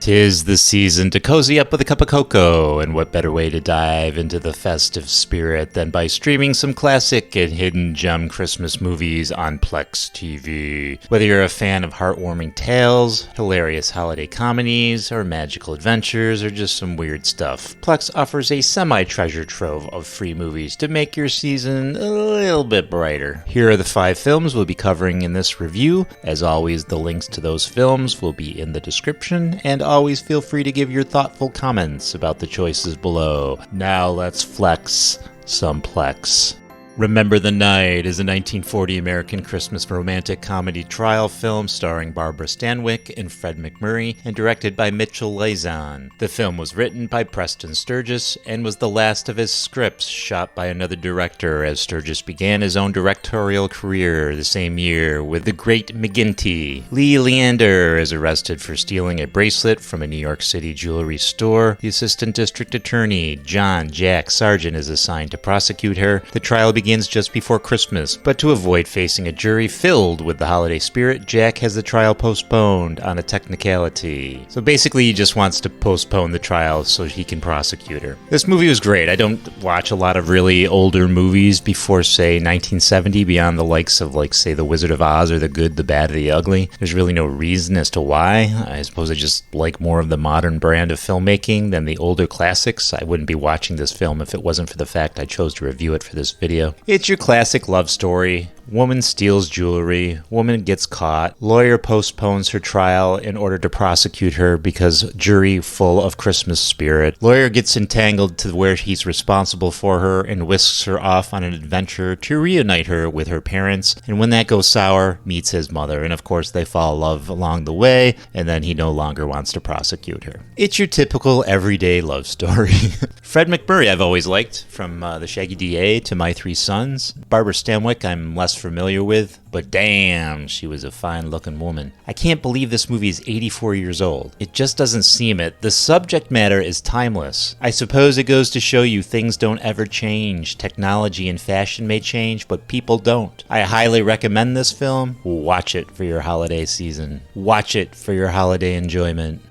'Tis the season to cozy up with a cup of cocoa, and what better way to dive into the festive spirit than by streaming some classic and hidden gem Christmas movies on PlexTV. Whether you're a fan of heartwarming tales, hilarious holiday comedies, or magical adventures, or just some weird stuff, Plex offers a semi-treasure trove of free movies to make your season a little bit brighter. Here are the 5 films we'll be covering in this review. As always, the links to those films will be in the description, and always feel free to give your thoughtful comments about the choices below. Now let's flex some Plex. Remember the Night is a 1940 American Christmas romantic comedy trial film starring Barbara Stanwyck and Fred MacMurray and directed by Mitchell Lauzon. The film was written by Preston Sturgis and was the last of his scripts shot by another director, as Sturgis began his own directorial career the same year with The Great McGinty. Lee Leander is arrested for stealing a bracelet from a New York City jewelry store. The assistant district attorney, John Jack Sargent, is assigned to prosecute her. The trial begins just before Christmas, but to avoid facing a jury filled with the holiday spirit, Jack has the trial postponed on a technicality. So basically he just wants to postpone the trial so he can prosecute her. This movie was great. I don't watch a lot of really older movies before, say, 1970, beyond the likes of, like, say, The Wizard of Oz or The Good, the Bad, the Ugly. There's really no reason as to why. I suppose I just like more of the modern brand of filmmaking than the older classics. I wouldn't be watching this film if it wasn't for the fact I chose to review it for this video. It's your classic love story. Woman steals jewelry, woman gets caught, lawyer postpones her trial in order to prosecute her because jury full of Christmas spirit. Lawyer gets entangled to where he's responsible for her and whisks her off on an adventure to reunite her with her parents, and when that goes sour, meets his mother, and of course they fall in love along the way, and then he no longer wants to prosecute her. It's your typical everyday love story. Fred MacMurray I've always liked, from The Shaggy DA to My Three Sons. Barbara Stanwyck I'm less familiar with, but damn, she was a fine-looking woman. I can't believe this movie is 84 years old. It just doesn't seem it. The subject matter is timeless. I suppose it goes to show you things don't ever change. Technology and fashion may change, but people don't. I highly recommend this film. Watch it for your holiday season. Watch it for your holiday enjoyment.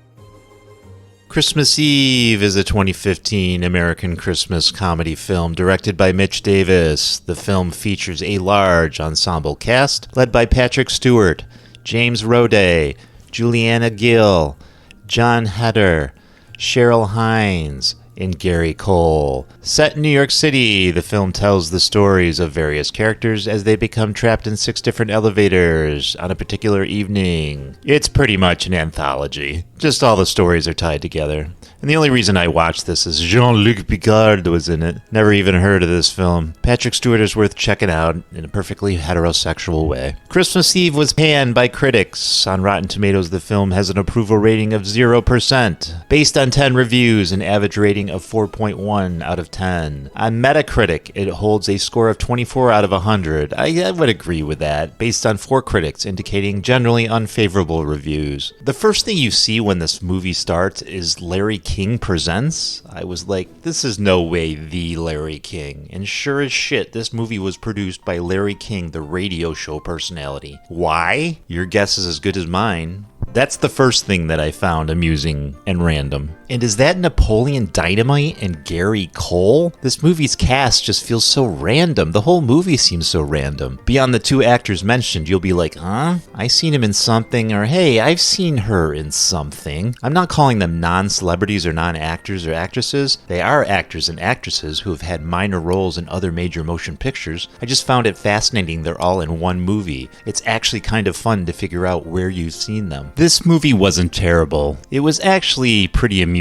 Christmas Eve is a 2015 American Christmas comedy film directed by Mitch Davis. The film features a large ensemble cast led by Patrick Stewart, James Roday, Juliana Gill, John Heder, Cheryl Hines, and Gary Cole. Set in New York City, the film tells the stories of various characters as they become trapped in 6 different elevators on a particular evening. It's pretty much an anthology. Just all the stories are tied together. And the only reason I watched this is Jean-Luc Picard was in it. Never even heard of this film. Patrick Stewart is worth checking out in a perfectly heterosexual way. Christmas Eve was panned by critics. On Rotten Tomatoes, the film has an approval rating of 0%. Based on 10 reviews, an average rating of 4.1 out of 10. On Metacritic, it holds a score of 24 out of 100. I would agree with that, based on 4 critics indicating generally unfavorable reviews. The first thing you see when this movie starts is Larry King Presents. I was like, this is no way the Larry King. And sure as shit, this movie was produced by Larry King, the radio show personality. Why? Your guess is as good as mine. That's the first thing that I found amusing and random. And is that Napoleon Dynamite and Gary Cole? This movie's cast just feels so random. The whole movie seems so random. Beyond the 2 actors mentioned, you'll be like, huh? I seen him in something, or hey, I've seen her in something. I'm not calling them non-celebrities or non-actors or actresses. They are actors and actresses who have had minor roles in other major motion pictures. I just found it fascinating they're all in one movie. It's actually kind of fun to figure out where you've seen them. This movie wasn't terrible. It was actually pretty amusing.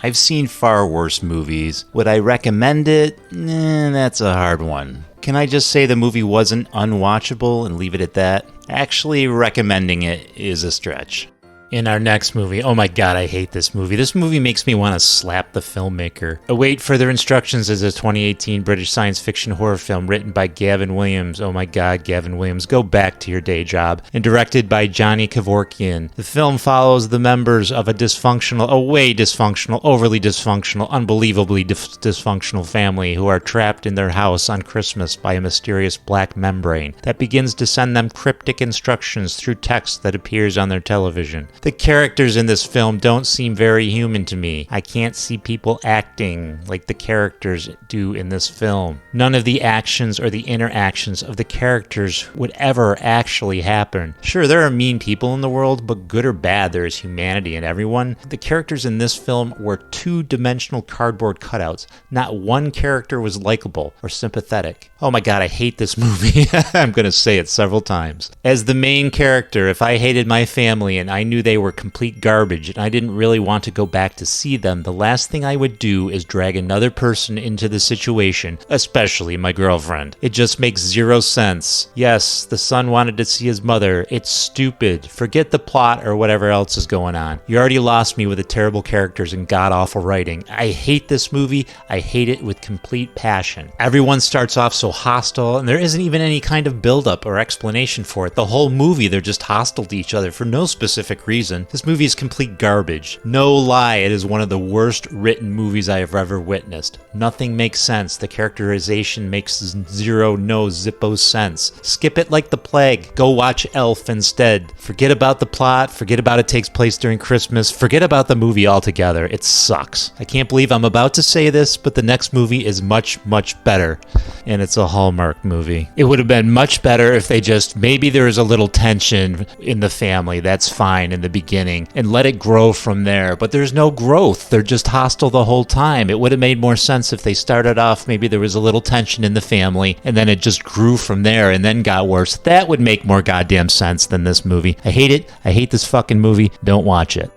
I've seen far worse movies. Would I recommend it? That's a hard one. Can I just say the movie wasn't unwatchable and leave it at that? Actually, recommending it is a stretch. In our next movie, oh my god, I hate this movie. This movie makes me want to slap the filmmaker. Await further instructions is a 2018 British science fiction horror film written by Gavin Williams. Oh my god, Gavin Williams, go back to your day job. And directed by Johnny Kevorkian. The film follows the members of a overly dysfunctional, unbelievably dysfunctional family who are trapped in their house on Christmas by a mysterious black membrane that begins to send them cryptic instructions through text that appears on their television. The characters in this film don't seem very human to me. I can't see people acting like the characters do in this film. None of the actions or the interactions of the characters would ever actually happen. Sure, there are mean people in the world, but good or bad, there is humanity in everyone. The characters in this film were two-dimensional cardboard cutouts. Not one character was likable or sympathetic. Oh my god, I hate this movie. I'm gonna say it several times. As the main character, if I hated my family and I knew they were complete garbage and I didn't really want to go back to see them, the last thing I would do is drag another person into the situation, especially my girlfriend. It just makes zero sense. Yes, the son wanted to see his mother. It's stupid. Forget the plot or whatever else is going on. You already lost me with the terrible characters and god-awful writing. I hate this movie. I hate it with complete passion. Everyone starts off so hostile, and there isn't even any kind of build-up or explanation for it. The whole movie, they're just hostile to each other for no specific reason. This movie is complete garbage. No lie, it is one of the worst written movies I have ever witnessed. Nothing makes sense. The characterization makes no zippo sense. Skip it like the plague. Go watch Elf instead. Forget about the plot. Forget about it takes place during Christmas. Forget about the movie altogether. It sucks. I can't believe I'm about to say this, but the next movie is much, much better. And it's a Hallmark movie. It would have been much better if they just, maybe there is a little tension in the family. That's fine in the beginning. And let it grow from there. But there's no growth. They're just hostile the whole time. It would have made more sense if they started off, maybe there was a little tension in the family, and then it just grew from there and then got worse. That would make more goddamn sense than this movie. I hate it. I hate this fucking movie. Don't watch it.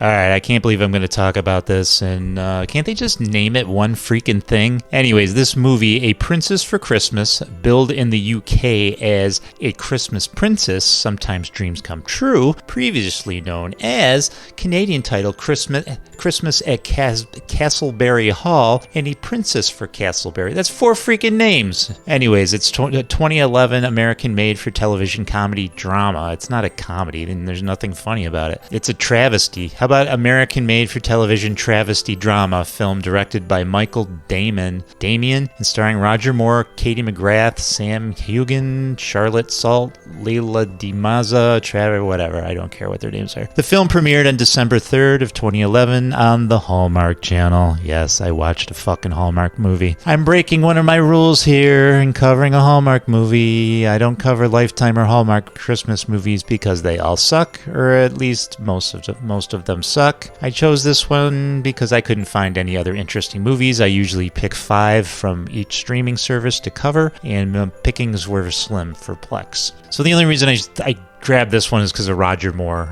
Alright, I can't believe I'm going to talk about this, and can't they just name it one freaking thing? Anyways, this movie, A Princess for Christmas, billed in the UK as A Christmas Princess, Sometimes Dreams Come True, previously known as Canadian title Christmas at Castleberry Hall, and A Princess for Castleberry. That's 4 freaking names! Anyways, it's 2011 American made-for-television comedy drama. It's not a comedy, and there's nothing funny about it. It's a travesty. How about American made-for-television travesty drama film directed by Michael Damien, and starring Roger Moore, Katie McGrath, Sam Heughan, Charlotte Salt, Leila DiMazza, Trevor, whatever. I don't care what their names are. The film premiered on December 3rd of 2011 on the Hallmark Channel. Yes, I watched a fucking Hallmark movie. I'm breaking one of my rules here and covering a Hallmark movie. I don't cover Lifetime or Hallmark Christmas movies because they all suck, or at least most of them suck. I chose this one because I couldn't find any other interesting movies. I usually pick 5 from each streaming service to cover, and pickings were slim for Plex. So the only reason I grabbed this one is because of Roger Moore,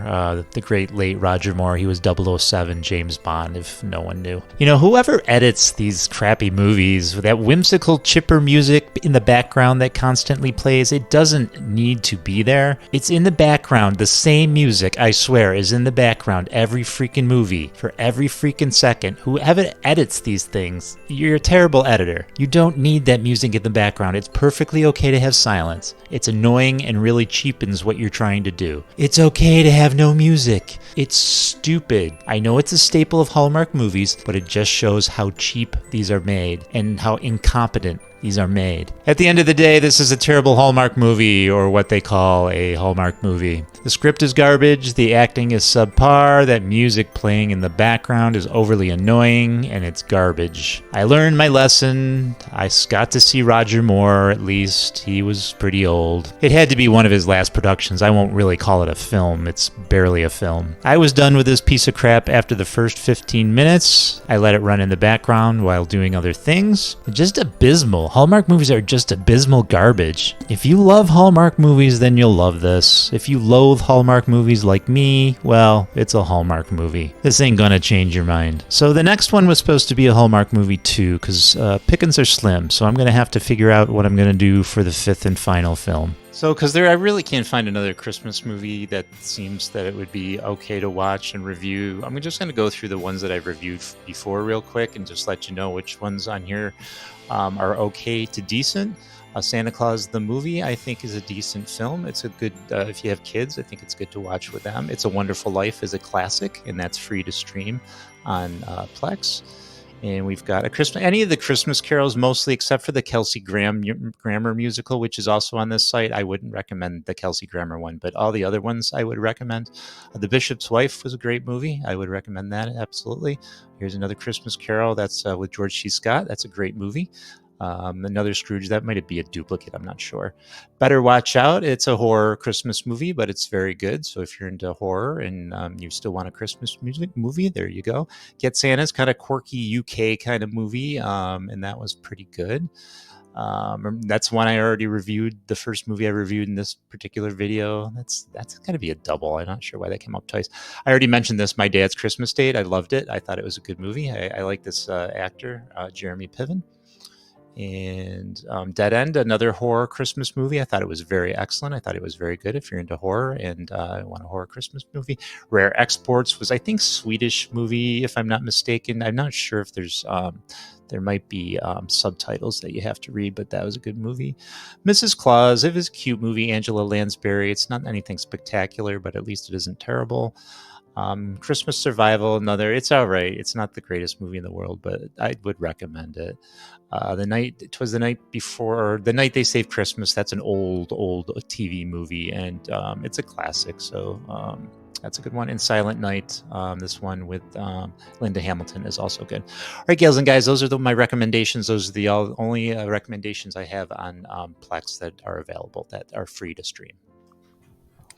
the great late Roger Moore. He was 007 James Bond, if no one knew. You know, whoever edits these crappy movies with that whimsical chipper music in the background that constantly plays, it doesn't need to be there. It's in the background. The same music, I swear, is in the background every freaking movie for every freaking second. Whoever edits these things, you're a terrible editor. You don't need that music in the background. It's perfectly okay to have silence. It's annoying and really cheapens what you're trying to do. It's okay to have no music. It's stupid. I know it's a staple of Hallmark movies, but it just shows how cheap these are made and how incompetent these are made. At the end of the day, this is a terrible Hallmark movie, or what they call a Hallmark movie. The script is garbage, the acting is subpar, that music playing in the background is overly annoying, and it's garbage. I learned my lesson. I got to see Roger Moore, at least. He was pretty old. It had to be one of his last productions. I won't really call it a film. It's barely a film. I was done with this piece of crap after the first 15 minutes. I let it run in the background while doing other things. Just abysmal. Hallmark movies are just abysmal garbage. If you love Hallmark movies, then you'll love this. If you loathe Hallmark movies like me, well, it's a Hallmark movie. This ain't gonna change your mind. So the next one was supposed to be a Hallmark movie too, because pickings are slim, so I'm gonna have to figure out what I'm gonna do for the 5th and final film. So, because I really can't find another Christmas movie that seems that it would be okay to watch and review. I'm just going to go through the ones that I've reviewed before real quick and just let you know which ones on here are okay to decent. Santa Claus the Movie, I think, is a decent film. It's a good, if you have kids, I think it's good to watch with them. It's a Wonderful Life is a classic, and that's free to stream on Plex. And we've got a Christmas, any of the Christmas carols, mostly except for the Kelsey Grammer musical, which is also on this site. I wouldn't recommend the Kelsey Grammer one, but all the other ones I would recommend. The Bishop's Wife was a great movie. I would recommend that, absolutely. Here's another Christmas Carol. That's with George C. Scott. That's a great movie. Another Scrooge, that might be a duplicate, I'm not sure. Better Watch Out. It's a horror Christmas movie, but it's very good. So if you're into horror and you still want a Christmas movie, there you go. Get Santa's kind of quirky UK kind of movie, and that was pretty good. That's one I already reviewed. The first movie I reviewed in this particular video. That's going to be a double. I'm not sure why that came up twice. I already mentioned this. My Dad's Christmas Date. I loved it. I thought it was a good movie. I like this actor, Jeremy Piven. And Dead End, another horror Christmas movie. I thought it was very excellent. I thought it was very good if you're into horror and want a horror Christmas movie. Rare Exports was, I think, Swedish movie, if I'm not mistaken. I'm not sure if there might be subtitles that you have to read, but that was a good movie. Mrs. Claus, it was a cute movie. Angela Lansbury. It's not anything spectacular, but at least it isn't terrible. Christmas Survival, another. It's all right. It's not the greatest movie in the world, but I would recommend it. The night before, the night they saved Christmas. That's an old TV movie, and it's a classic. So that's a good one. And Silent Night, this one with Linda Hamilton, is also good. All right, gals and guys, those are my recommendations. Those are the only recommendations I have on Plex that are available, that are free to stream.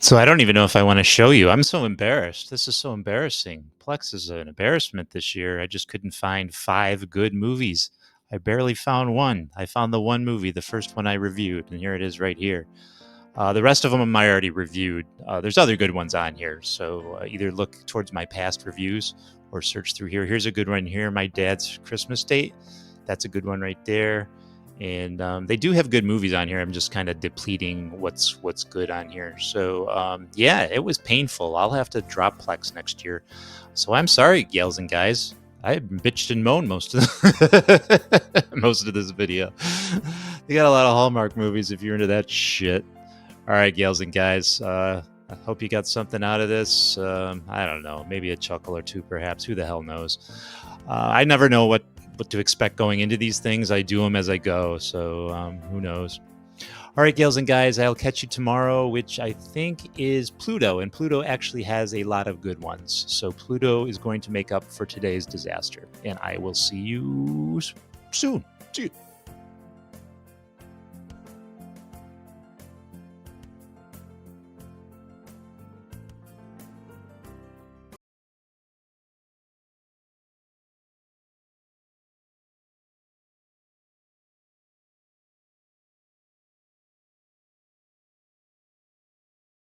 So I don't even know if I want to show you. I'm so embarrassed. This is so embarrassing. Plex is an embarrassment this year. I just couldn't find 5 good movies. I barely found one. I found the one movie, the first one I reviewed, and here it is right here. The rest of them I already reviewed. There's other good ones on here, so either look towards my past reviews or search through here. Here's a good one here, My Dad's Christmas Date. That's a good one right there. And they do have good movies on here. I'm just kind of depleting what's good on here. So yeah, it was painful. I'll have to drop Plex next year. So I'm sorry, gals and guys. I bitched and moaned most of most of this video. You got a lot of Hallmark movies if you're into that shit. All right, gals and guys. I hope you got something out of this. I don't know, maybe a chuckle or two, perhaps. Who the hell knows? I never know what to expect going into these things. I do them as I go, so who knows? All right, gals and guys, I'll catch you tomorrow, which I think is Pluto, and Pluto actually has a lot of good ones. So Pluto is going to make up for today's disaster, and I will see you soon. See you.